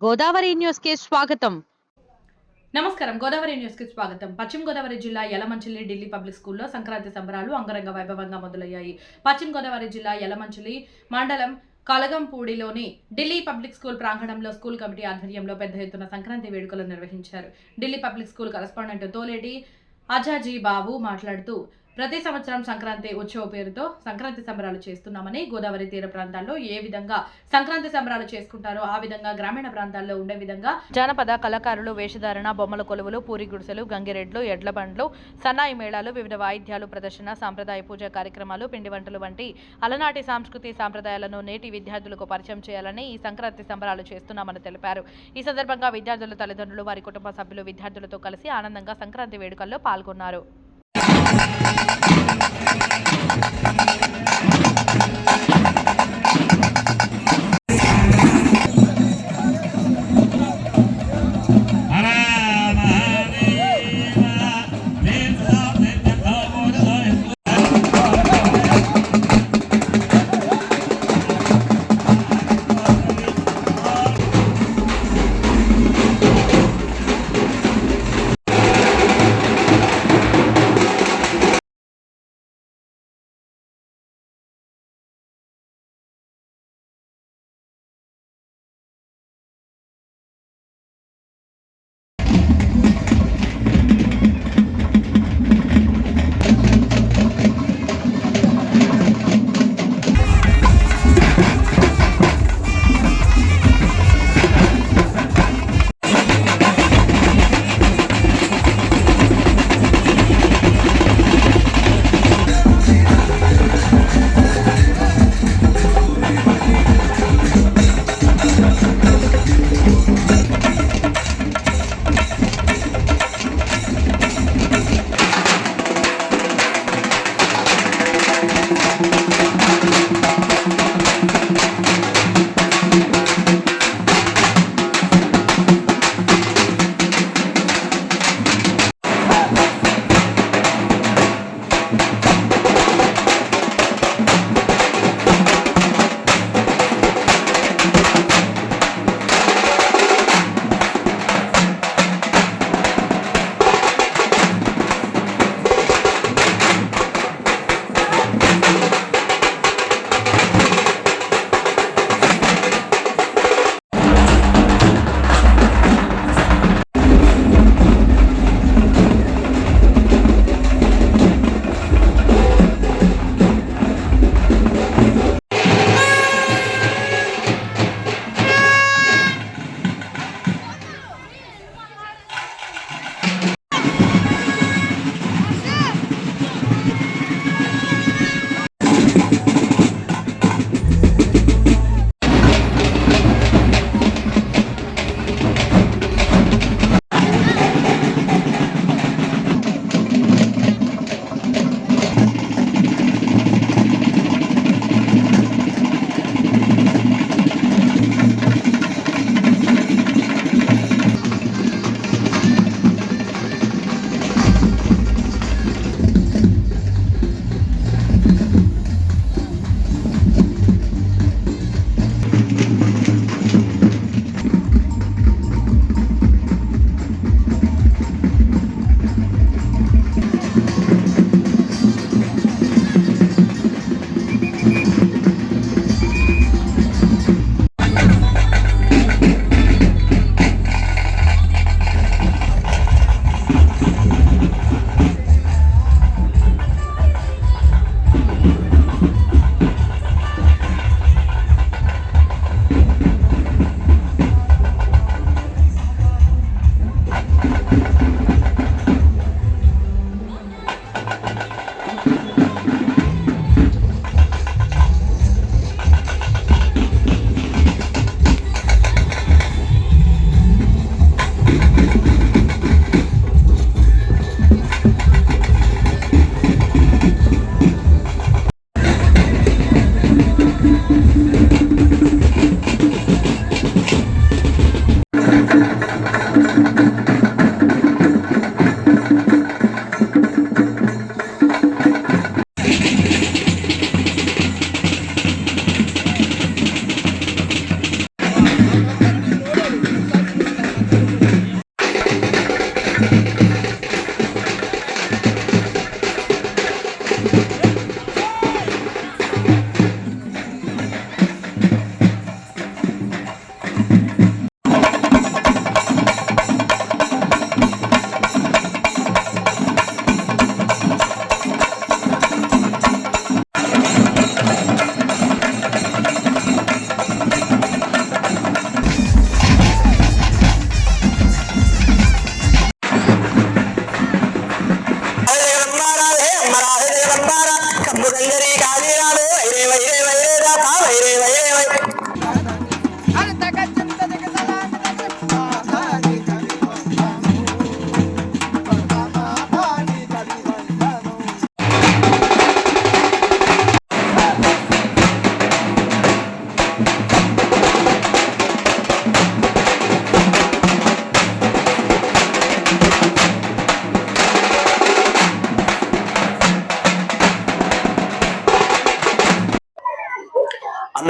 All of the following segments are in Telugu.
గోదావరి న్యూస్ కి స్వాగతం. నమస్కారం. గోదావరి న్యూస్ కి స్వాగతం. పశ్చిమ గోదావరి జిల్లా యలమంచిలి ఢిల్లీ పబ్లిక్ స్కూల్లో సంక్రాంతి సంబరాలు అంగరంగ వైభవంగా మొదలయ్యాయి. పశ్చిమ గోదావరి జిల్లా యలమంచిలి మండలం కలగంపూడిలోని ఢిల్లీ పబ్లిక్ స్కూల్ ప్రాంగణంలో స్కూల్ కమిటీ ఆధ్వర్యంలో పెద్ద ఎత్తున సంక్రాంతి వేడుకలు నిర్వహించారు. Delhi public school correspondent Toleti Ajaji Babu మాట్లాడుతూ ప్రతి సంవత్సరం సంక్రాంతి ఉత్సవ పేరుతో సంక్రాంతి సంబరాలు చేస్తున్నామని, గోదావరి తీర ప్రాంతాల్లో ఏ విధంగా సంక్రాంతి సంబరాలు చేసుకుంటారో ఆ విధంగా గ్రామీణ ప్రాంతాల్లో ఉండే విధంగా జానపద కళాకారులు వేషధారణ, బొమ్మల కొలువులు, పూరి గుడిసెలు, గంగిరెడ్లు, ఎడ్ల బండ్లు, సన్నాయి మేళాలు, వివిధ వాయిద్యాలు ప్రదర్శన, సాంప్రదాయ పూజా కార్యక్రమాలు, పిండి వంటలు వంటి అలనాటి సంస్కృతి సాంప్రదాయాలను నేటి విద్యార్థులకు పరిచయం చేయాలని ఈ సంక్రాంతి సంబరాలు చేస్తున్నామని తెలిపారు. ఈ సందర్భంగా విద్యార్థుల తల్లిదండ్రులు, వారి కుటుంబ సభ్యులు విద్యార్థులతో కలిసి ఆనందంగా సంక్రాంతి వేడుకల్లో పాల్గొన్నారు.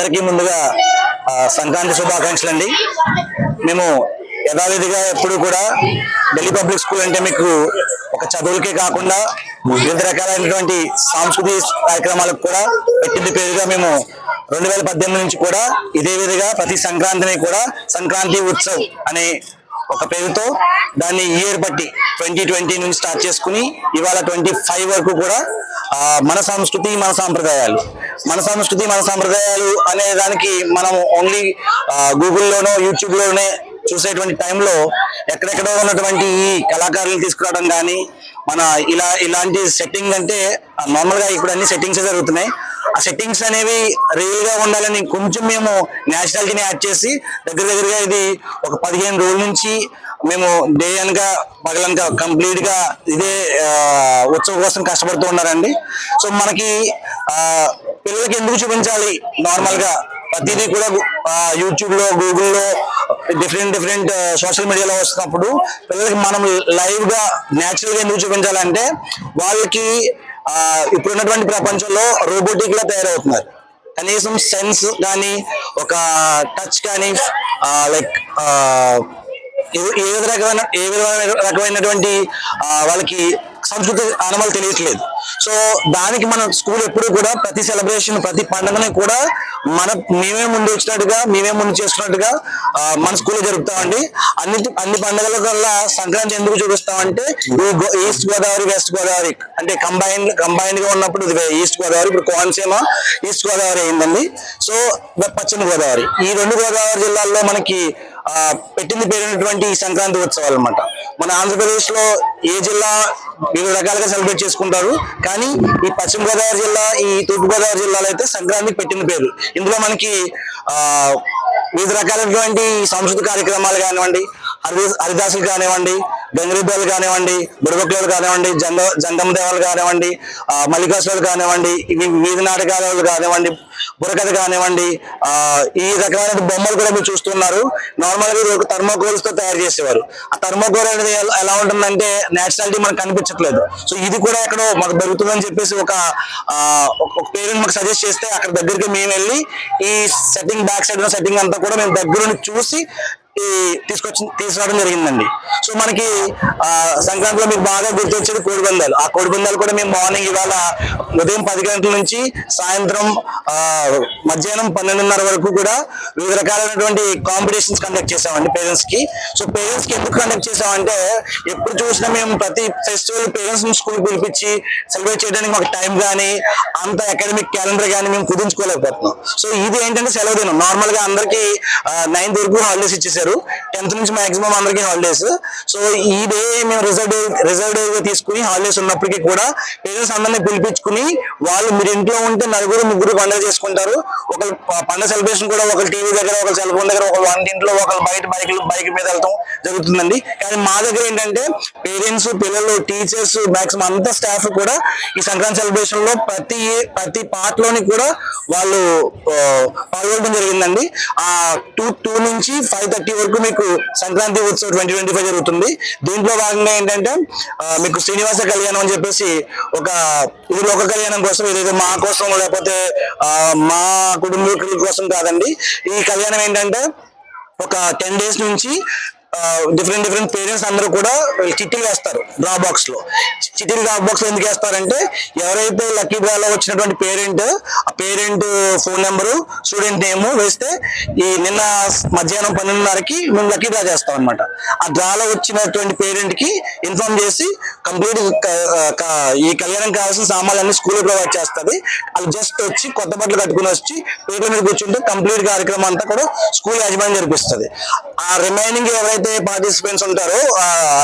అందరికీ ముందుగా సంక్రాంతి శుభాకాంక్షలు అండి. మేము యథావిధిగా ఎప్పుడు కూడా ఢిల్లీ పబ్లిక్ స్కూల్ అంటే మీకు ఒక చదువులకే కాకుండా వివిధ రకాలైనటువంటి సాంస్కృతిక కార్యక్రమాలకు కూడా పెట్టింది పేరుగా మేము 2018 నుంచి కూడా ఇదే విధంగా ప్రతి సంక్రాంతిని కూడా సంక్రాంతి ఉత్సవ్ అనే ఒక పేరుతో దాన్ని ఇయర్ బట్టి 2020 నుంచి స్టార్ట్ చేసుకుని ఇవాళ 25 వరకు కూడా మన సంస్కృతి మన సాంప్రదాయాలు అనే దానికి మనం ఓన్లీ గూగుల్లోనో యూట్యూబ్లోనే చూసేటువంటి టైంలో ఎక్కడెక్కడో ఉన్నటువంటి ఈ కళాకారులు తీసుకురావడం కానీ మన ఇలాంటి సెట్టింగ్ అంటే నార్మల్ గా ఇప్పుడు అన్ని సెట్టింగ్స్ జరుగుతున్నాయి. ఆ సెట్టింగ్స్ అనేవి రియల్ గా ఉండాలని కొంచెం మేము నేషనాలిటీని యాడ్ చేసి దగ్గరగా ఇది ఒక 15 రోజుల నుంచి మేము డే అనగా పగలనక కంప్లీట్ గా ఇదే ఉత్సవం కోసం కష్టపడుతూ ఉన్నారండి. సో మనకి పిల్లలకి ఎందుకు చూపించాలి, నార్మల్ గా ప్రతిదీ కూడా యూట్యూబ్ లో గూగుల్లో డిఫరెంట్ సోషల్ మీడియాలో వస్తున్నప్పుడు పిల్లలకి మనం లైవ్ గా నేచురల్ గా ఎందుకు చూపించాలంటే వాళ్ళకి ఇప్పుడున్నటువంటి ప్రపంచంలో రోబోటిక్ లా తయారవుతున్నారు. కనీసం సెన్స్ కానీ ఒక టచ్ కానీ లైక్ ఏ రకమైనటువంటి వాళ్ళకి సంస్కృతి ఆనవాళ్ళు తెలియట్లేదు. సో దానికి మన స్కూల్ ఎప్పుడు కూడా ప్రతి సెలబ్రేషన్ ప్రతి పండుగని కూడా మేమే ముందు వచ్చినట్టుగా మేమే ముందు చేస్తున్నట్టుగా మన స్కూల్లో జరుపుతామండి. అన్ని పండుగల కల్లా సంక్రాంతి ఎందుకు చూపిస్తామంటే ఈస్ట్ గోదావరి వెస్ట్ గోదావరి అంటే కంబైన్డ్ గా ఉన్నప్పుడు ఈస్ట్ గోదావరి, ఇప్పుడు కోనసీమ ఈస్ట్ గోదావరి అయిందండి. సో పశ్చిమ గోదావరి, ఈ 2 గోదావరి జిల్లాల్లో మనకి పెట్టింది పేరైనటువంటి ఈ సంక్రాంతి ఉత్సవాలు అన్నమాట. మన ఆంధ్రప్రదేశ్ లో ఏ జిల్లా వివిధ రకాలుగా సెలబ్రేట్ చేసుకుంటారు, కానీ ఈ పశ్చిమ గోదావరి జిల్లా ఈ తూర్పు గోదావరి జిల్లాలో అయితే సంక్రాంతికి పెట్టిన పేరు. ఇందులో మనకి వివిధ రకాలైనటువంటి సాంస్కృతిక కార్యక్రమాలు కానివ్వండి, హరిదాసులు కానివ్వండి, గంగిరెద్దులు కానివ్వండి, బుడబుక్కలు కానివ్వండి, జంగమ దేవాలు కానివ్వండి, మల్లికాసులు కానివ్వండి, వీధి నాటకాలు కానివ్వండి, బుర్రకథ కానివ్వండి, ఈ రకమైన బొమ్మలు కూడా మీరు చూస్తున్నారు. నార్మల్ గా ఇది థర్మోకోల్స్ తో తయారు చేసేవారు. ఆ థర్మోకోల్ అనేది ఎలా ఉంటుందంటే నేచురాలిటీ మనకు కనిపించట్లేదు. సో ఇది కూడా ఎక్కడో మాకు దొరుకుతుందని చెప్పేసి ఒక పేరెంట్ మాకు సజెస్ట్ చేస్తే అక్కడ దగ్గరికి మేము వెళ్ళి ఈ సెట్టింగ్ బ్యాక్ సైడ్ ఉన్న సెట్టింగ్ అంతా కూడా మేము దగ్గర చూసి తీసుకురావడం జరిగిందండి. సో మనకి సంక్రాంతిలో మీకు బాగా గుర్తొచ్చేది కోడిపందాలు. ఆ కోడిపందాలు కూడా మేము మార్నింగ్ ఇవాళ ఉదయం 10 గంటల నుంచి సాయంత్రం మధ్యాహ్నం 12:30 వరకు కూడా వివిధ రకాలైనటువంటి కాంపిటీషన్స్ కండక్ట్ చేసామండి పేరెంట్స్ కి. సో పేరెంట్స్ కి ఎందుకు కండక్ట్ చేసామంటే ఎప్పుడు చూసినా మేము ప్రతి ఫెస్టివల్ పేరెంట్స్ స్కూల్ పిలిపించి సెలబ్రేట్ చేయడానికి మాకు టైం కానీ అంత అకాడమిక్ క్యాలెండర్ కానీ మేము కుదించుకోలేకపోతున్నాం. సో ఇది ఏంటంటే సెలవు దినం. నార్మల్ గా అందరికి 9th వరకు హాలిడేస్ ఇచ్చేసారు, 10th నుంచి మాక్సిమం అందరికి హాలిడేస్. సో ఈ డే మేము రిజర్వ్ డే తీసుకుని హాలిడేస్ ఉన్నప్పటికీ కూడా పేరెంట్స్ అందరినీ పిలిపించుకుని వాళ్ళు మీరు ఇంట్లో ఉంటే 4-3 పండుగ చేసుకుంటారు. ఒకరు పండుగ సెలబ్రేషన్ కూడా ఒకరు టీవీ దగ్గర, ఒకరు సెల్ ఫోన్ దగ్గర, ఒకరు వంటింట్లో, ఒకరు బయట బైక్ మీద వెళ్తాం జరుగుతుందండి. కానీ మా దగ్గర ఏంటంటే పేరెంట్స్, పిల్లలు, టీచర్స్, మాక్సిమం అంతా స్టాఫ్ కూడా ఈ సంక్రాంతి సెలబ్రేషన్ లో ప్రతి పార్ట్ లోని కూడా వాళ్ళు పాల్గొనడం జరిగిందండి. 2 నుంచి 5:30 వరకు మీకు సంక్రాంతి ఉత్సవ్ 2025 జరుగుతుంది. దీంట్లో భాగంగా ఏంటంటే మీకు శ్రీనివాస కళ్యాణం అని చెప్పేసి ఇది ఒక కళ్యాణం కోసం, ఇదైతే మా కోసం లేకపోతే మా కుటుంబీకుల కోసం కాదండి. ఈ కళ్యాణం ఏంటంటే ఒక 10 days నుంచి డిఫరెంట్ పేరెంట్స్ అందరూ కూడా చిట్టీలు వేస్తారు డ్రా బాక్స్ లో. చిట్టీలు డ్రా బాక్స్ ఎందుకు వేస్తారంటే ఎవరైతే లక్కీ డ్రాలో వచ్చినటువంటి ఆ parent phone number, student name వేస్తే ఈ నిన్న మధ్యాహ్నం 12:30కి మేము లక్కీ డ్రా చేస్తాం అనమాట. ఆ డ్రాలో వచ్చినటువంటి పేరెంట్ కి ఇన్ఫార్మ్ చేసి కంప్లీట్ ఈ కళ్యాణం కావాల్సిన సామాన్లన్నీ స్కూల్ ప్రొవైడ్ చేస్తుంది. అది జస్ట్ వచ్చి కొత్త బట్టలు కట్టుకుని వచ్చి పేర్ల మీద కూర్చుంటే కంప్లీట్ కార్యక్రమం అంతా కూడా స్కూల్ యాజమాన్యం జరిపిస్తుంది. ఆ రిమైనింగ్ ఎవరైతే పార్టిసిపెంట్స్ ఉంటారో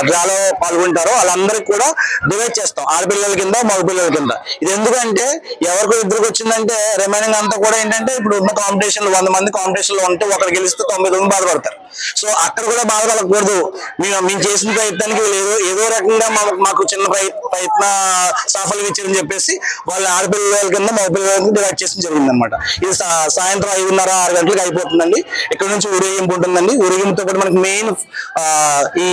డ్రాలో పాల్గొంటారో వాళ్ళందరికీ కూడా డివైడ్ చేస్తాం, ఆడపిల్లల కింద మగ పిల్లల కింద. ఇది ఎందుకంటే ఎవరికి ఇద్దరికి వచ్చిందంటే రిమైనింగ్ అంతా కూడా ఏంటంటే ఇప్పుడు ఉన్న కాంపిటీషన్ 100 మంది కాంపిటీషన్ లో ఉంటే ఒకరు గెలిస్తే 90 మంది బాధపడతారు. సో అక్కడ కూడా బాధపడకూడదు. మేము చేసిన ప్రయత్నానికి ఏదో రకంగా మాకు చిన్న ప్రయత్న సాఫల్యం ఇచ్చారని చెప్పేసి వాళ్ళ ఆడపిల్లల కింద మగ పిల్లల కింద డివైడ్ చేసిన జరిగింది అనమాట. ఇది సాయంత్రం 5:30-6 గంటలకు అయిపోతుందండి. ఇక్కడ నుంచి ఊరేగింపు ఉంటుందండి. ఊరేగింపుతో పాటు మనకి మెయిన్ ఈ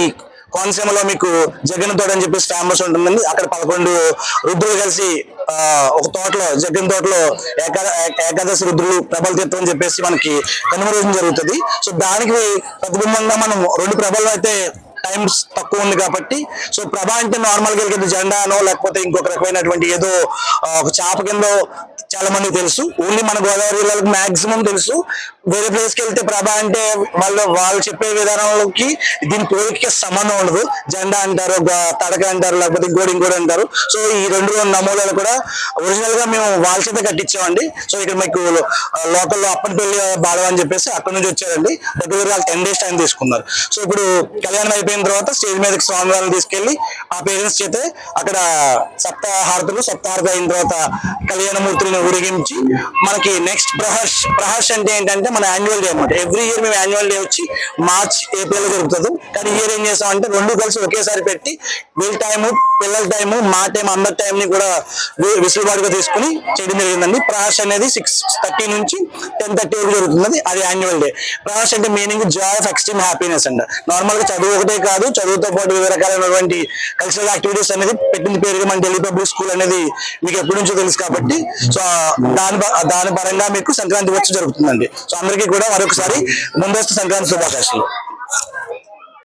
కోనసీమలో మీకు జగన్ తోట అని చెప్పేసి ఫేమస్ ఉంటుందండి. అక్కడ 11 రుద్రులు కలిసి ఒక తోటలో జగన్ తోటలో ఏకాదశి రుద్రులు ప్రభల తీర్థం అని చెప్పేసి మనకి కనుమరోజు జరుగుతుంది. సో దానికి ప్రతిబింబంగా మనం 2 ప్రభలు అయితే టైమ్స్ తక్కువ ఉంది కాబట్టి, సో ప్రభ అంటే నార్మల్ గా జెండానో లేకపోతే ఇంకొక రకమైనటువంటి ఏదో ఒక చాప కింద చాలా మందికి తెలుసు. ఓన్లీ మన గోదావరి జిల్లాలకు మాక్సిమం తెలుసు. వేరే ప్లేస్ కి వెళ్తే ప్రభ అంటే వాళ్ళు చెప్పే విధానంలోకి దీని పేరుకి సంబంధం ఉండదు. జెండా అంటారు, తడక అంటారు, లేకపోతే ఇంకోటి అంటారు. సో ఈ 2 నమూనాలు కూడా ఒరిజినల్ గా మేము వాళ్ళ చేత కట్టించామండి. సో ఇక్కడ మీకు లోకల్లో అప్పటిపల్లి బాడవ అని చెప్పేసి అక్కడ నుంచి వచ్చారండి. దగ్గర వాళ్ళు 10 days టైం తీసుకున్నారు. సో ఇప్పుడు కళ్యాణం అయిపోయిన తర్వాత స్టేజ్ మీదకి స్వామివారిని తీసుకెళ్లి ఆ పేరెంట్స్ చేతే అక్కడ సప్తాహారతి అయిన తర్వాత కళ్యాణమూర్తులను ఊరేగించి మనకి నెక్స్ట్ ప్రహర్ష్ అంటే ఏంటంటే మన యాన్యువల్ డే అనమాట. ఎవ్రీ ఇయర్ మేము యాన్యువల్ డే వచ్చి మార్చ్ ఏప్రిల్ లో జరుగుతుంది. కానీ ఇయర్ ఏం చేస్తామంటే 2 కలిసి ఒకేసారి పెట్టి వీళ్ళ టైము పిల్లల టైము మా టైం అందరి టైం ని కూడా విసులుబాటుగా తీసుకుని చేయడం జరిగిందండి. ప్రహర్ష్ అనేది 6:30 నుంచి 10:30 వరకు జరుగుతుంది. అది యాన్యువల్ డే. ప్రహర్ష్ అంటే meaning joy of extreme happiness అండి. నార్మల్ గా చదువు ఒకటే కాదు, చదువుతో పాటు వివిధ రకాలైనటువంటి కల్చరల్ యాక్టివిటీస్ అనేది పెట్టింది పేరుగా మన ఢిల్లీ పబ్లిక్ స్కూల్ అనేది మీకు ఎప్పటి నుంచో తెలుసు కాబట్టి, సో దాని పరంగా మీకు సంక్రాంతి వచ్చి జరుగుతుందండి. సో అందరికీ కూడా మరొకసారి ముందస్తు సంక్రాంతి శుభాకాంక్షలు.